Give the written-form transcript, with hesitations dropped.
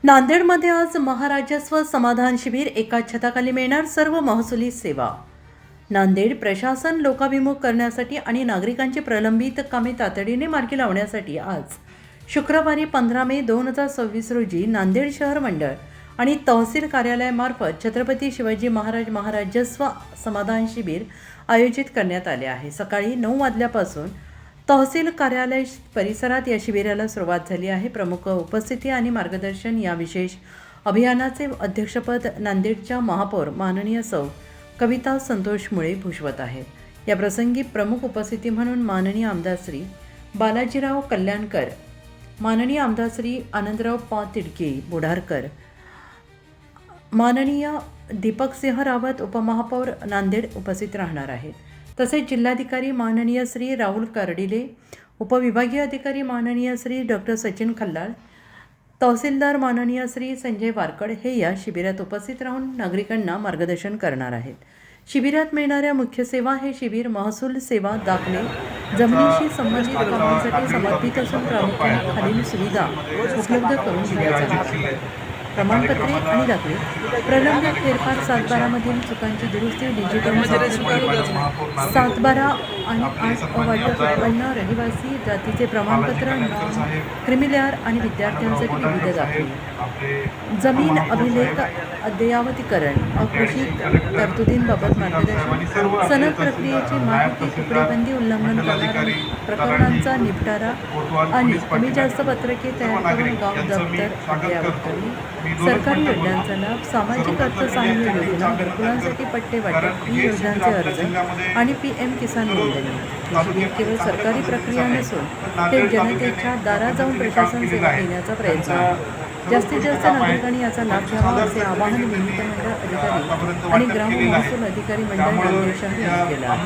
नांदेडमध्ये आज महाराजस्व समाधान शिबिर. एका छताखाली मिळणार सर्व महसुली सेवा. नांदेड प्रशासन लोकाभिमुख करण्यासाठी आणि नागरिकांची प्रलंबित कामे तातडीने मार्गी लावण्यासाठी आज शुक्रवारी 15 मे 2026 रोजी नांदेड शहर मंडळ आणि तहसील कार्यालयामार्फत छत्रपती शिवाजी महाराज महाराजस्व समाधान शिबिर आयोजित करण्यात आले आहे. सकाळी 9 वाजल्यापासून तहसील कार्यालय परिसरात या शिबिराला सुरुवात झाली आहे. प्रमुख उपस्थिती आणि मार्गदर्शन या विशेष अभियानाचे अध्यक्षपद नांदेडच्या महापौर माननीय सौ कविता संतोष मुळे भूषवत आहेत. या प्रसंगी प्रमुख उपस्थिती म्हणून माननीय आमदार श्री बालाजीराव कल्याणकर, माननीय आमदार श्री आनंदराव पा तिडके बोढारकर, माननीय दीपकसिंह रावत उपमहापौर नांदेड उपस्थित राहणार आहेत. तसेच जिल्हाधिकारी माननीय श्री राहुल कार्डिले, उपविभागीय अधिकारी माननीय श्री डॉक्टर सचिन खल्लाळ, तहसीलदार माननीय श्री संजय वारकड हे या शिबिरात उपस्थित राहून नागरिकांना मार्गदर्शन करणार आहेत. शिबिरात मिळणाऱ्या मुख्य सेवा हे शिबिर महसूल सेवा, दाखले, जमिनीशी संबंधित कामांसाठी समर्पित असून प्रामुख्याने खालील सुविधा उपलब्ध करून दिल्या जातात. प्रमाणपत्रे आणि दाखले, प्रलंबित फेरफार 7/12 चुकांची दुरुस्ती, डिजिटल 7/12 आणि 8 वाटप उत्पन्न, रहिवासी जातीचे प्रमाणपत्र, क्रिमिलेअर आणि विद्यार्थ्यांसाठी विविध दाखले, जमीन अभिलेख अद्ययावतीकरण, अकृषी तरतुदींबाबत मार्गदर्शन, सनद प्रक्रियेची माहिती, तुकडेबंदी उल्लंघन करणाऱ्या प्रकरणांचा निपटारा आणि कमी जास्त पत्रके तयार करून गाव दप्तर अद्ययावत करणे, सरकारी योजनांचा लाभ, सामाजिक अर्थसहाय्य योजना, घरकुलांसाठी पट्टे वाटप, ई योजनांचे अर्ज आणि PM किसान नोंदणी. हे शिबिर केवळ सरकारी प्रक्रिया नसून ते जनतेच्या दारात जाऊन प्रशासन सेवा देण्याचा प्रयत्न आहे. जास्तीत जास्त नागरिकांनी याचा लाभ घ्यावा असे आवाहन वित्त मंडळ अधिकारी आणि ग्राम महसूल अधिकारी मंडळ नांदेड शहर यांनी केलं आहे.